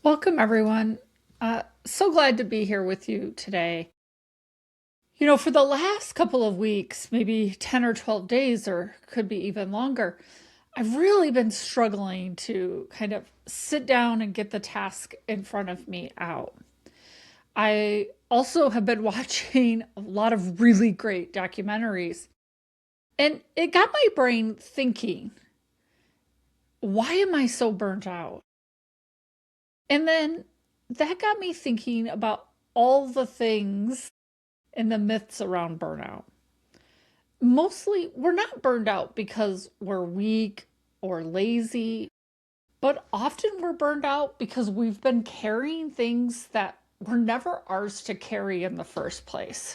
Welcome, everyone. So glad to be here with you today. For the last couple of weeks, maybe 10 or 12 days, or could be even longer, I've really been struggling to kind of sit down and get the task in front of me out. I also have been watching a lot of really great documentaries, and it got my brain thinking, why am I so burnt out? And then that got me thinking about all the things and the myths around burnout. Mostly, we're not burned out because we're weak or lazy, but often we're burned out because we've been carrying things that were never ours to carry in the first place.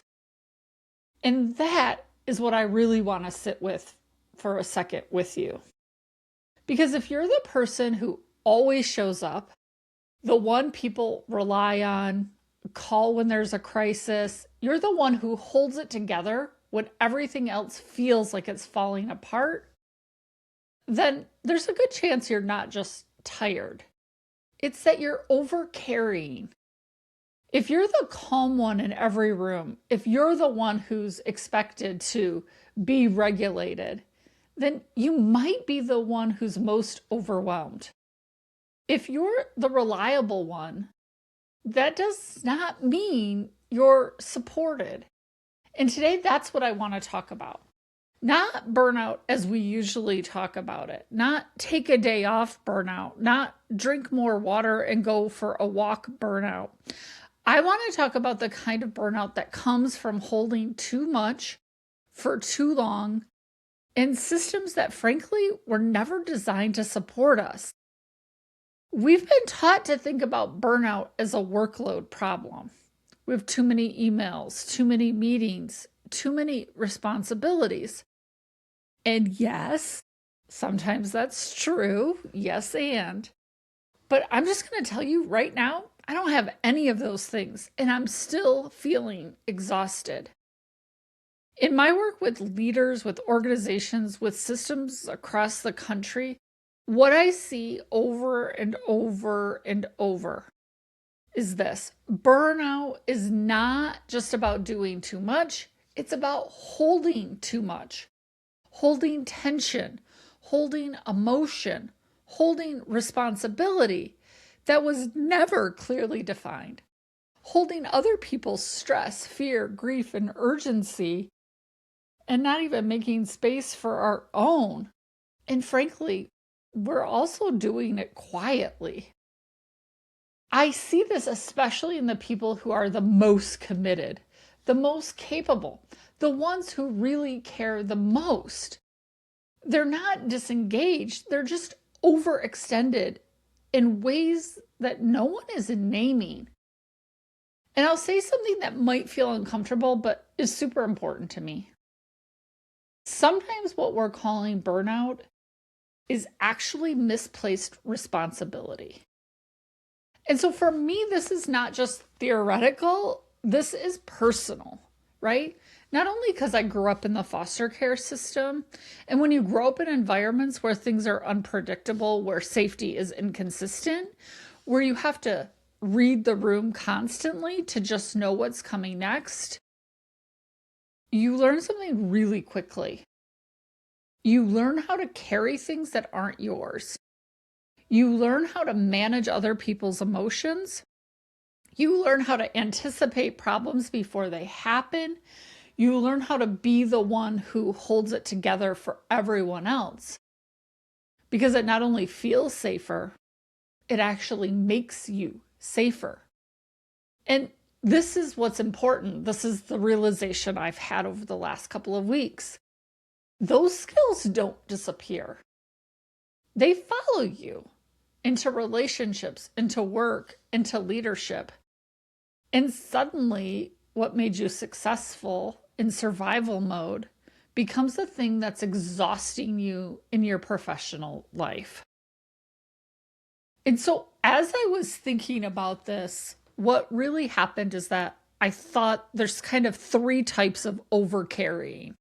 And that is what I really want to sit with for a second with you. Because if you're the person who always shows up, the one people rely on, call when there's a crisis, you're the one who holds it together when everything else feels like it's falling apart, then there's a good chance you're not just tired. It's that you're over carrying. If you're the calm one in every room, if you're the one who's expected to be regulated, then you might be the one who's most overwhelmed. If you're the reliable one, that does not mean you're supported. And today, that's what I want to talk about. Not burnout as we usually talk about it, not take a day off burnout, not drink more water and go for a walk burnout. I want to talk about the kind of burnout that comes from holding too much for too long in systems that, frankly, were never designed to support us. We've been taught to think about burnout as a workload problem. We have too many emails, too many meetings, too many responsibilities. And yes, sometimes that's true. Yes, and. But I'm just going to tell you right now, I don't have any of those things, and I'm still feeling exhausted. In my work with leaders, with organizations, with systems across the country, what I see over and over and over is this: burnout is not just about doing too much, it's about holding too much, holding tension, holding emotion, holding responsibility that was never clearly defined, holding other people's stress, fear, grief, and urgency, and not even making space for our own. And frankly, we're also doing it quietly. I see this especially in the people who are the most committed, the most capable, the ones who really care the most. They're not disengaged, they're just overextended in ways that no one is naming. And I'll say something that might feel uncomfortable, but is super important to me. Sometimes what we're calling burnout is actually misplaced responsibility. And so for me, this is not just theoretical, this is personal, right? Not only because I grew up in the foster care system, and when you grow up in environments where things are unpredictable, where safety is inconsistent, where you have to read the room constantly to just know what's coming next, you learn something really quickly. You learn how to carry things that aren't yours. You learn how to manage other people's emotions. You learn how to anticipate problems before they happen. You learn how to be the one who holds it together for everyone else. Because it not only feels safer, it actually makes you safer. And this is what's important. This is the realization I've had over the last couple of weeks. Those skills don't disappear. They follow you into relationships, into work, into leadership. And suddenly, what made you successful in survival mode becomes the thing that's exhausting you in your professional life. And so, as I was thinking about this, what really happened is that I thought there's kind of three types of overcarrying.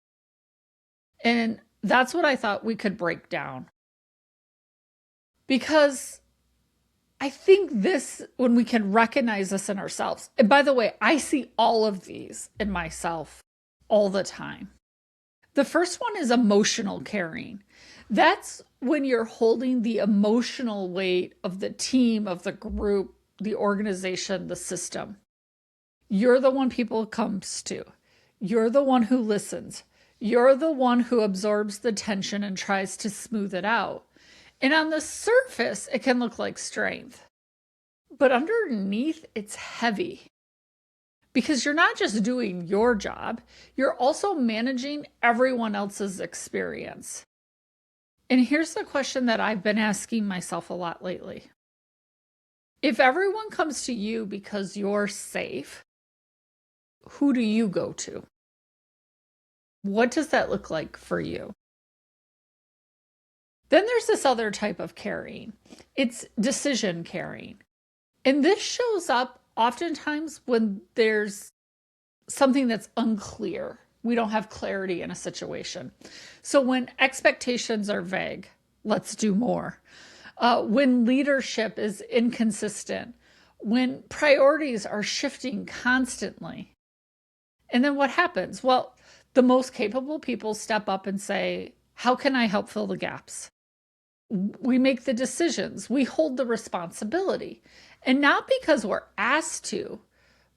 And that's what I thought we could break down. Because I think this, when we can recognize this in ourselves, and by the way, I see all of these in myself all the time. The first one is emotional caring. That's when you're holding the emotional weight of the team, of the group, the organization, the system. You're the one people comes to. You're the one who listens. You're the one who absorbs the tension and tries to smooth it out. And on the surface, it can look like strength. But underneath, it's heavy. Because you're not just doing your job, you're also managing everyone else's experience. And here's the question that I've been asking myself a lot lately. If everyone comes to you because you're safe, who do you go to? What does that look like for you? Then there's this other type of caring. It's decision caring. And this shows up oftentimes when there's something that's unclear. We don't have clarity in a situation. So when expectations are vague, let's do more. When leadership is inconsistent, when priorities are shifting constantly. And then what happens? Well, the most capable people step up and say, how can I help fill the gaps? We make the decisions. We hold the responsibility. And not because we're asked to,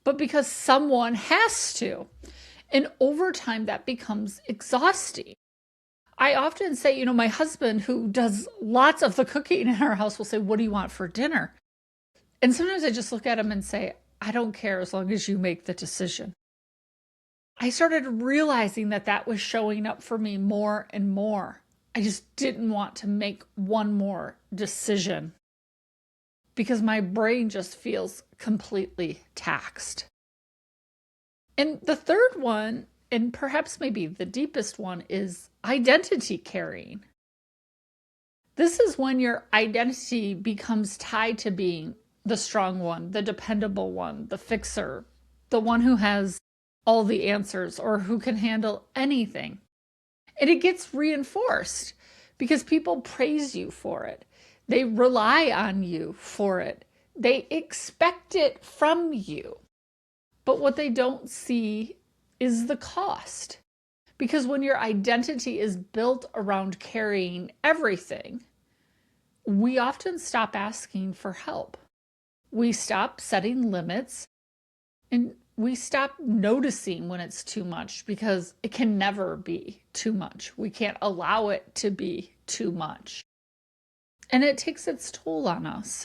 but because someone has to. And over time, that becomes exhausting. I often say, my husband, who does lots of the cooking in our house, will say, what do you want for dinner? And sometimes I just look at him and say, I don't care as long as you make the decision. I started realizing that that was showing up for me more and more. I just didn't want to make one more decision because my brain just feels completely taxed. And the third one, and perhaps maybe the deepest one, is identity carrying. This is when your identity becomes tied to being the strong one, the dependable one, the fixer, the one who has all the answers or who can handle anything. And it gets reinforced because people praise you for it. They rely on you for it. They expect it from you. But what they don't see is the cost. Because when your identity is built around carrying everything, we often stop asking for help. We stop setting limits, and we stop noticing when it's too much because it can never be too much. We can't allow it to be too much. And it takes its toll on us.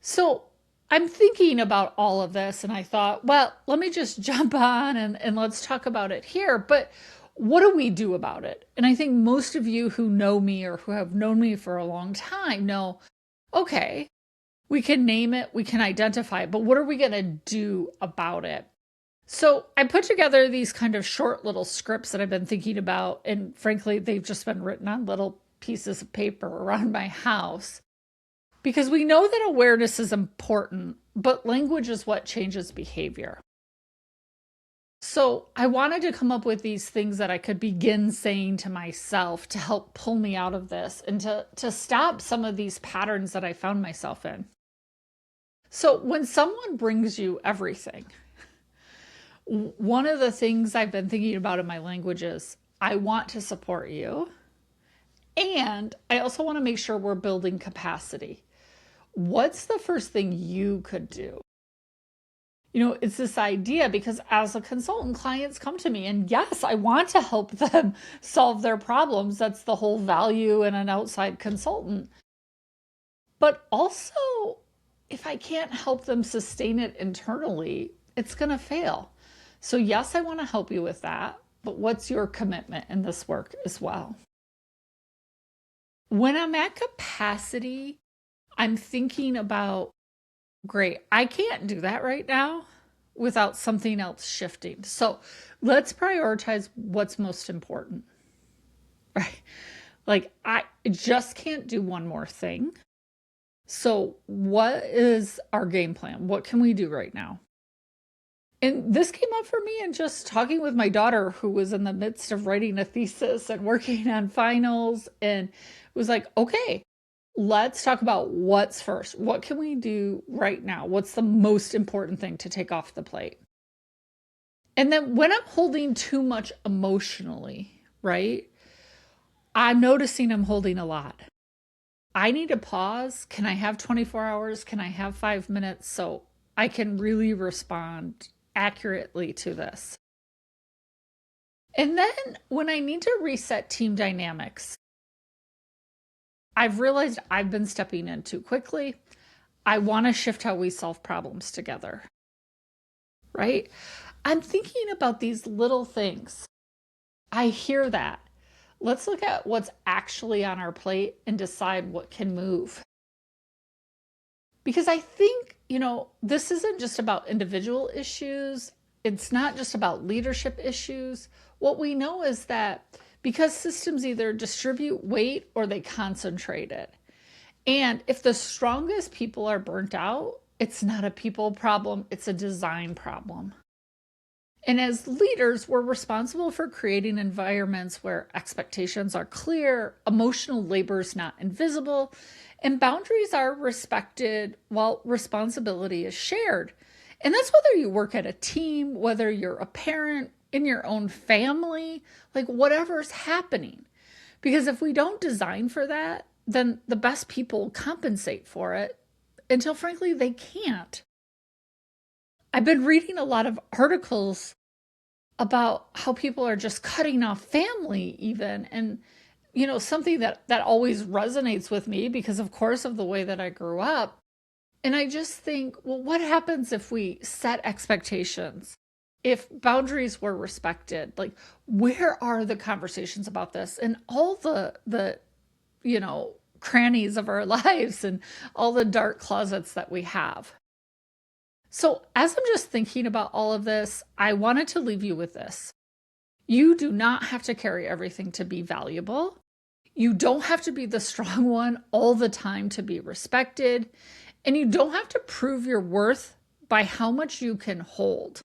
So I'm thinking about all of this and I thought, well, let me just jump on and let's talk about it here. But what do we do about it? And I think most of you who know me or who have known me for a long time know, okay, we can name it, we can identify it, but what are we going to do about it? So I put together these kind of short little scripts that I've been thinking about. And frankly, they've just been written on little pieces of paper around my house. Because we know that awareness is important, but language is what changes behavior. So I wanted to come up with these things that I could begin saying to myself to help pull me out of this and to stop some of these patterns that I found myself in. So when someone brings you everything, one of the things I've been thinking about in my language is, I want to support you. And I also want to make sure we're building capacity. What's the first thing you could do? It's this idea because as a consultant, clients come to me and yes, I want to help them solve their problems. That's the whole value in an outside consultant. But also, if I can't help them sustain it internally, it's going to fail. So yes, I want to help you with that, but what's your commitment in this work as well? When I'm at capacity, I'm thinking about, great, I can't do that right now without something else shifting. So let's prioritize what's most important, right? Like I just can't do one more thing. So what is our game plan? What can we do right now? And this came up for me in just talking with my daughter, who was in the midst of writing a thesis and working on finals, and was like, okay, Let's talk about what's first. What can we do right now? What's the most important thing to take off the plate? And then when I'm holding too much emotionally, right? I'm noticing I'm holding a lot. I need to pause. Can I have 24 hours? Can I have 5 minutes so I can really respond accurately to this? And then when I need to reset team dynamics, I've realized I've been stepping in too quickly. I want to shift how we solve problems together, right? I'm thinking about these little things. I hear that. Let's look at what's actually on our plate and decide what can move. Because I think, this isn't just about individual issues. It's not just about leadership issues. What we know is that because systems either distribute weight or they concentrate it. And if the strongest people are burnt out, it's not a people problem, it's a design problem. And as leaders, we're responsible for creating environments where expectations are clear, emotional labor is not invisible, and boundaries are respected while responsibility is shared. And that's whether you work at a team, whether you're a parent, in your own family, like whatever's happening. Because if we don't design for that, then the best people compensate for it until, frankly, they can't. I've been reading a lot of articles about how people are just cutting off family even. And, something that always resonates with me because, of course, of the way that I grew up. And I just think, well, what happens if we set expectations? If boundaries were respected, like where are the conversations about this and all the crannies of our lives and all the dark closets that we have? So as I'm just thinking about all of this, I wanted to leave you with this. You do not have to carry everything to be valuable. You don't have to be the strong one all the time to be respected. And you don't have to prove your worth by how much you can hold.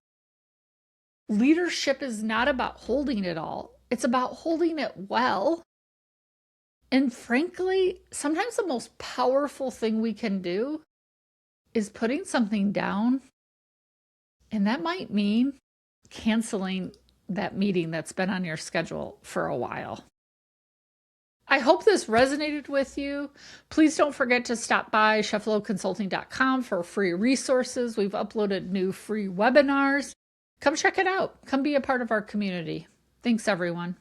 Leadership is not about holding it all. It's about holding it well. And frankly, sometimes the most powerful thing we can do is putting something down. And that might mean canceling that meeting that's been on your schedule for a while. I hope this resonated with you. Please don't forget to stop by chefloconsulting.com for free resources. We've uploaded new free webinars. Come check it out. Come be a part of our community. Thanks, everyone.